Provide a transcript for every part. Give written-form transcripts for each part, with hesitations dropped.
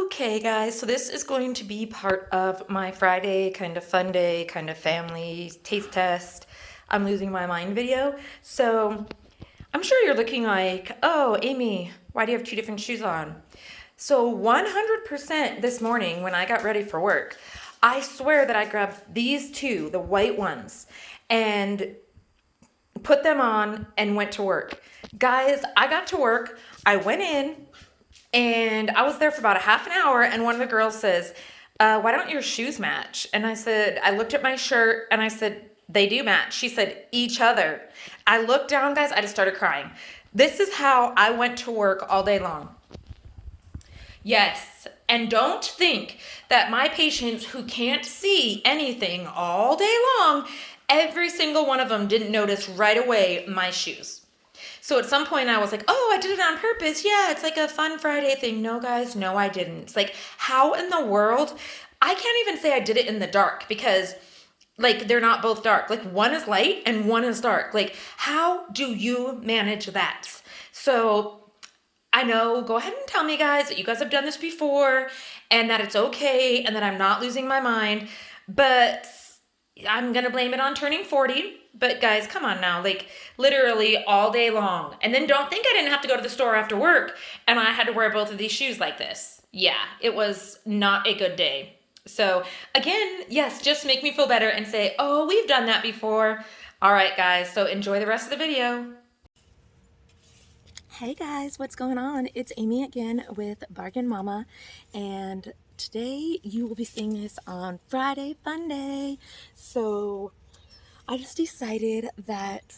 Okay, guys, so this is going to be part of my Friday kind of fun day, kind of family taste test. I'm losing my mind video. So I'm sure you're looking like, oh, Amy, why do you have two different shoes on? So 100% this morning when I got ready for work, I swear that I grabbed these two, the white ones, and put them on and went to work. Guys, I got to work, I went in, and I was there for about a half an hour, and one of the girls says, why don't your shoes match? And I said, I looked at my shirt and I said, they do match. She said, each other. I looked down, guys, I just started crying. This is how I went to work all day long. Yes, and don't think that my patients who can't see anything all day long, every single one of them didn't notice right away my shoes. So at some point I was like, oh, I did it on purpose. Yeah, it's like a fun Friday thing. No, guys, no, I didn't. It's like, how in the world? I can't even say I did it in the dark because like they're not both dark. Like one is light and one is dark. Like how do you manage that? So I know, go ahead and tell me, guys, that you guys have done this before and that it's okay and that I'm not losing my mind. But I'm going to blame it on turning 40. But guys, come on now, like literally all day long. And then don't think I didn't have to go to the store after work and I had to wear both of these shoes like this. Yeah, it was not a good day. So again, yes, just make me feel better and say, oh, we've done that before. All right, guys, so enjoy the rest of the video. Hey guys, what's going on? It's Amy again with Bargain Mama, and today you will be seeing this on Friday Funday. So I just decided that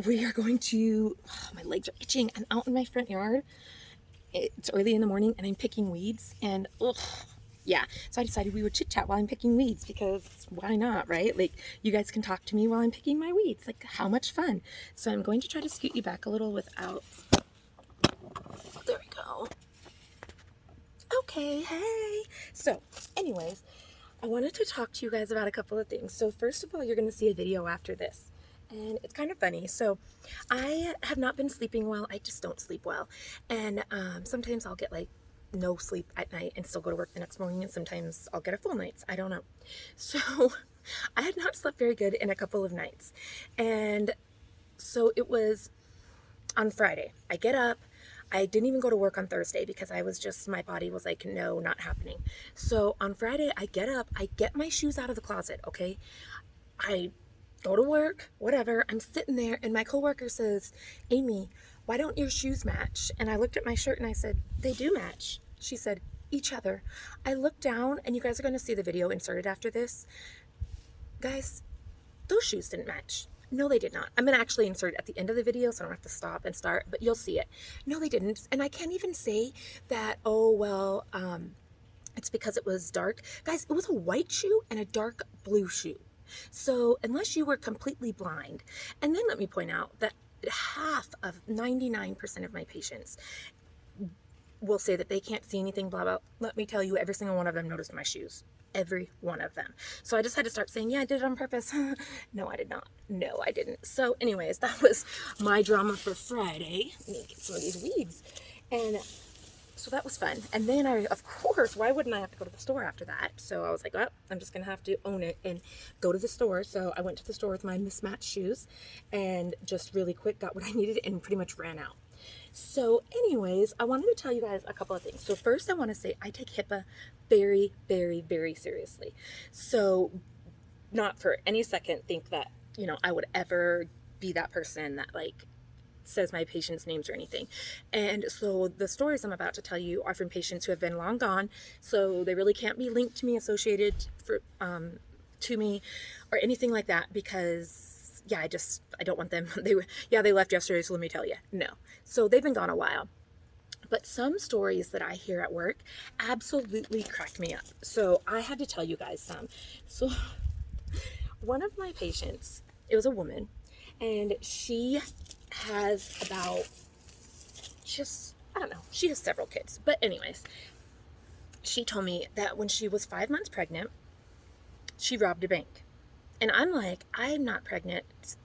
we are going to, my legs are itching. I'm out in my front yard. It's early in the morning and I'm picking weeds, and yeah, so I decided we would chit chat while I'm picking weeds because why not, right? Like you guys can talk to me while I'm picking my weeds. Like how much fun. So I'm going to try to scoot you back a little without, there we go. Okay, hey. So anyways, I wanted to talk to you guys about a couple of things. So first of all, you're going to see a video after this. And it's kind of funny. So I have not been sleeping well. I just don't sleep well. And sometimes I'll get like no sleep at night and still go to work the next morning. And sometimes I'll get a full night's. I don't know. So I had not slept very good in a couple of nights. And so it was on Friday. I get up. I didn't even go to work on Thursday because I was just, my body was like, no, not happening. So on Friday, I get up, I get my shoes out of the closet, okay? I go to work, whatever. I'm sitting there and my coworker says, Amy, why don't your shoes match? And I looked at my shirt and I said, they do match. She said, each other. I looked down, and you guys are going to see the video inserted after this. Guys, those shoes didn't match. No, they did not. I'm going to actually insert it at the end of the video so I don't have to stop and start, but you'll see it. No, they didn't. And I can't even say that, oh, well, it's because it was dark. Guys, it was a white shoe and a dark blue shoe. So unless you were completely blind, and then let me point out that half of 99% of my patients will say that they can't see anything, blah, blah. Let me tell you, every single one of them noticed my shoes. Every one of them. So I just had to start saying, yeah, I did it on purpose. No, I did not. No, I didn't. So anyways, that was my drama for Friday. Let me get some of these weeds. And so that was fun. And then I, of course, why wouldn't I have to go to the store after that? So I was like, oh, I'm just going to have to own it and go to the store. So I went to the store with my mismatched shoes and just really quick got what I needed and pretty much ran out. So anyways, I wanted to tell you guys a couple of things. So first I want to say I take HIPAA very, very, very seriously. So not for any second think that, I would ever be that person that like says my patients' names or anything. And so the stories I'm about to tell you are from patients who have been long gone. So they really can't be linked to me, associated to me or anything like that because yeah, I don't want them. They left yesterday, so let me tell you. No. So they've been gone a while. But some stories that I hear at work absolutely crack me up. So I had to tell you guys some. So one of my patients, it was a woman, and she has I don't know, she has several kids. But anyways, she told me that when she was 5 months pregnant, she robbed a bank. And I'm like, I'm not pregnant.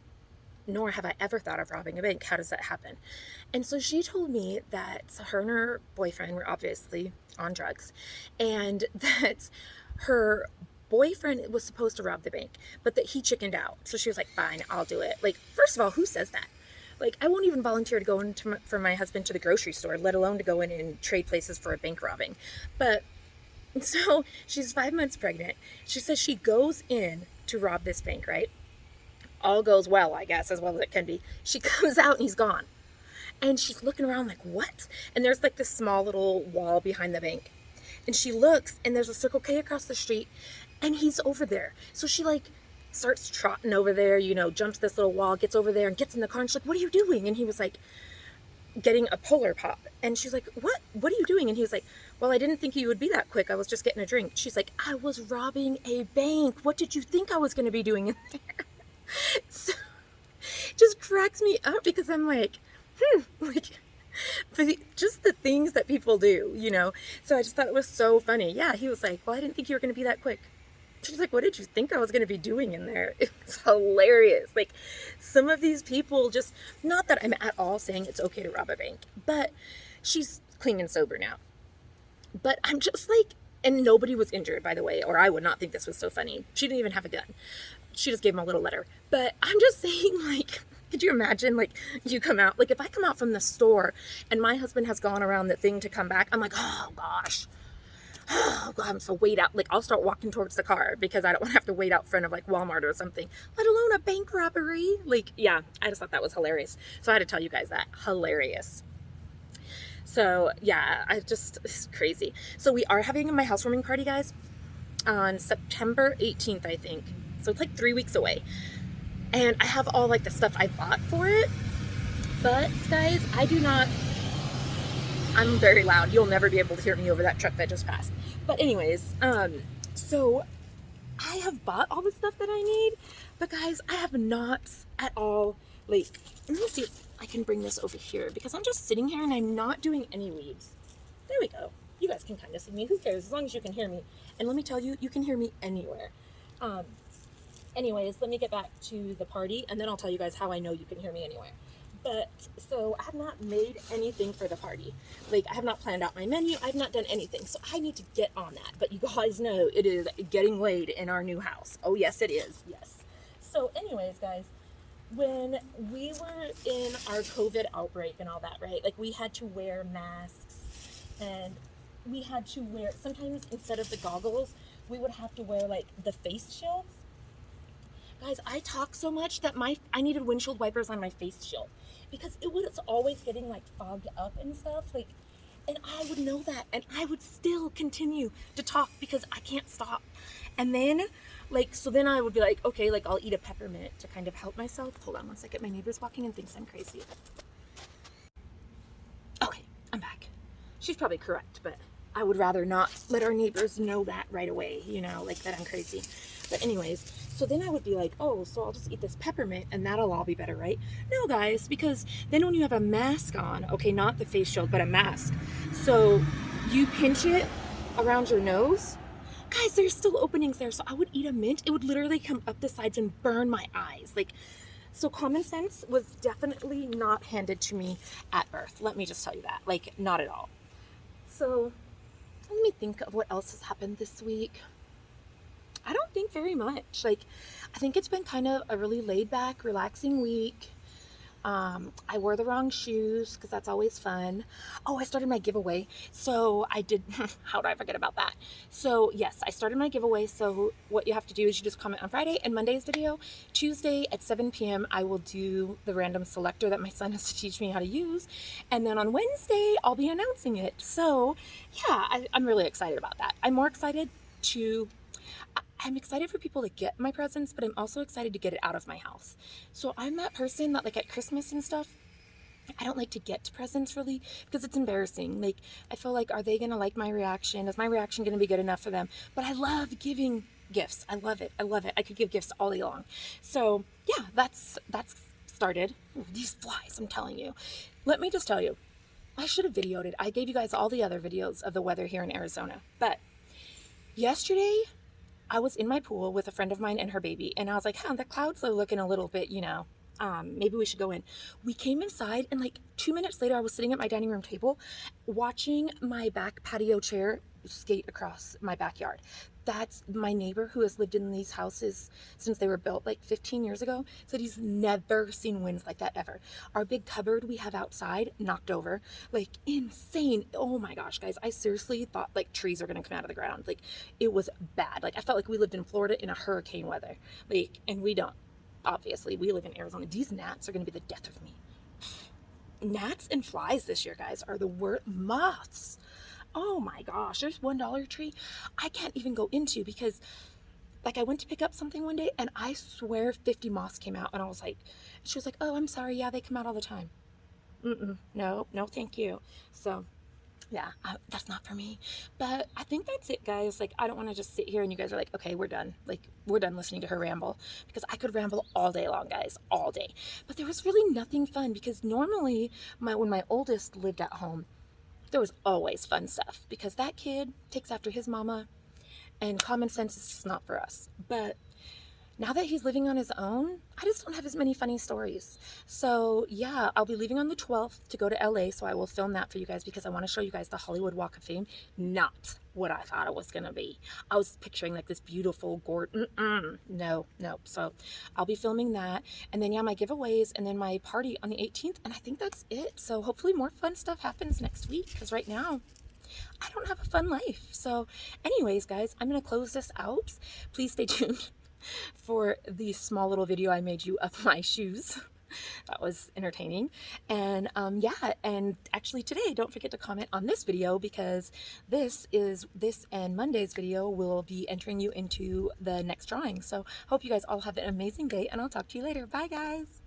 nor have I ever thought of robbing a bank. How does that happen? And so she told me that her and her boyfriend were obviously on drugs, and that her boyfriend was supposed to rob the bank, but that he chickened out. So she was like, fine, I'll do it. Like, first of all, who says that? Like, I won't even volunteer to go for my husband to the grocery store, let alone to go in and trade places for a bank robbing. But so she's 5 months pregnant. She says she goes in to rob this bank, right? All goes well, I guess, as well as it can be. She comes out and he's gone. And she's looking around like, what? And there's like this small little wall behind the bank. And she looks and there's a Circle K across the street and he's over there. So she like starts trotting over there, you know, jumps this little wall, gets over there and gets in the car and she's like, what are you doing? And he was like, getting a Polar Pop. And she's like, what are you doing? And he was like, well, I didn't think you would be that quick. I was just getting a drink. She's like, I was robbing a bank. What did you think I was going to be doing in there? So it just cracks me up because I'm like, like, just the things that people do, you know? So I just thought it was so funny. Yeah, he was like, well, I didn't think you were going to be that quick. She's like, what did you think I was going to be doing in there? It was hilarious. Like, some of these people just, not that I'm at all saying it's okay to rob a bank, but she's clean and sober now. But I'm just like, and nobody was injured, by the way, or I would not think this was so funny. She didn't even have a gun. She just gave him a little letter. But I'm just saying, like, could you imagine, like, you come out, like, if I come out from the store and my husband has gone around the thing to come back, I'm like, oh, gosh. Oh, God, I'm so wait out. Like, I'll start walking towards the car because I don't want to have to wait out front of, like, Walmart or something, let alone a bank robbery. Like, yeah, I just thought that was hilarious. So I had to tell you guys that. Hilarious. So, yeah, it's crazy. So we are having my housewarming party, guys, on September 18th, I think. So it's like 3 weeks away. And I have all, like, the stuff I bought for it. But, guys, I'm very loud. You'll never be able to hear me over that truck that just passed. But anyways, so I have bought all the stuff that I need, but guys, I have not at all, like, let me see if I can bring this over here because I'm just sitting here and I'm not doing any weaves. There we go. You guys can kind of see me. Who cares? As long as you can hear me. And let me tell you, you can hear me anywhere. Anyways, let me get back to the party and then I'll tell you guys how I know you can hear me anywhere. But so I have not made anything for the party. Like, I have not planned out my menu. I've not done anything. So I need to get on that. But you guys know it is getting late in our new house. Oh, yes, it is. Yes. So anyways, guys, when we were in our COVID outbreak and all that, right? Like, we had to wear masks and we had to wear, sometimes instead of the goggles, we would have to wear like the face shields. Guys, I talk so much that I needed windshield wipers on my face shield because it was always getting like fogged up and stuff. Like, and I would know that and I would still continue to talk because I can't stop. And then like, so then I would be like, okay, like I'll eat a peppermint to kind of help myself. Hold on one second. My neighbor's walking and thinks I'm crazy. Okay, I'm back. She's probably correct, but I would rather not let our neighbors know that right away, you know, like that I'm crazy. But anyways, so then I would be like, oh, so I'll just eat this peppermint and that'll all be better, right? No, guys, because then when you have a mask on, okay, not the face shield, but a mask, so you pinch it around your nose. Guys, there's still openings there. So I would eat a mint. It would literally come up the sides and burn my eyes. Like, so common sense was definitely not handed to me at birth. Let me just tell you that. Like, not at all. So let me think of what else has happened this week. I don't think very much. Like, I think it's been kind of a really laid back, relaxing week. I wore the wrong shoes because that's always fun. Oh, I started my giveaway. So I did, how did I forget about that? So yes, I started my giveaway. So what you have to do is you just comment on Friday and Monday's video. Tuesday at 7 p.m. I will do the random selector that my son has to teach me how to use. And then on Wednesday, I'll be announcing it. So yeah, I'm really excited about that. I'm excited for people to get my presents, but I'm also excited to get it out of my house. So I'm that person that, like, at Christmas and stuff, I don't like to get presents really because it's embarrassing. Like, I feel like, are they going to like my reaction? Is my reaction going to be good enough for them? But I love giving gifts. I love it. I love it. I could give gifts all day long. So yeah, that's started. Ooh, these flies, I'm telling you. Let me just tell you, I should have videoed it. I gave you guys all the other videos of the weather here in Arizona. But yesterday, I was in my pool with a friend of mine and her baby, and I was like, the clouds are looking a little bit, maybe we should go in. We came inside, and like 2 minutes later, I was sitting at my dining room table watching my back patio chair skate across my backyard. That's my neighbor who has lived in these houses since they were built like 15 years ago, said he's never seen winds like that ever. Our big cupboard we have outside knocked over, like insane. Oh my gosh, guys, I seriously thought like trees are gonna come out of the ground. Like it was bad. Like I felt like we lived in Florida in a hurricane weather. Like, and we don't. Obviously, we live in Arizona. These gnats are gonna be the death of me. Gnats and flies this year, guys, are the worst. Moths. Oh my gosh, there's one Dollar Tree I can't even go into because like I went to pick up something one day and I swear 50 moths came out, and I was like, she was like, oh, I'm sorry, yeah, they come out all the time. No, no, thank you. So yeah, that's not for me. But I think that's it, guys. Like, I don't want to just sit here and you guys are like, okay, we're done. Like, we're done listening to her ramble, because I could ramble all day long, guys, all day. But there was really nothing fun, because normally when my oldest lived at home, there was always fun stuff, because that kid takes after his mama, and common sense is just not for us. But now that he's living on his own, I just don't have as many funny stories. So yeah, I'll be leaving on the 12th to go to LA, so I will film that for you guys, because I want to show you guys the Hollywood Walk of Fame. Not what I thought it was going to be. I was picturing like this beautiful no. So I'll be filming that, and then yeah, my giveaways, and then my party on the 18th, and I think that's it. So hopefully more fun stuff happens next week, because right now I don't have a fun life. So anyways, guys, I'm going to close this out. Please stay tuned for the small little video I made you of my shoes. That was entertaining. And yeah, and actually today, don't forget to comment on this video, because this and Monday's video will be entering you into the next drawing. So hope you guys all have an amazing day, and I'll talk to you later. Bye, guys.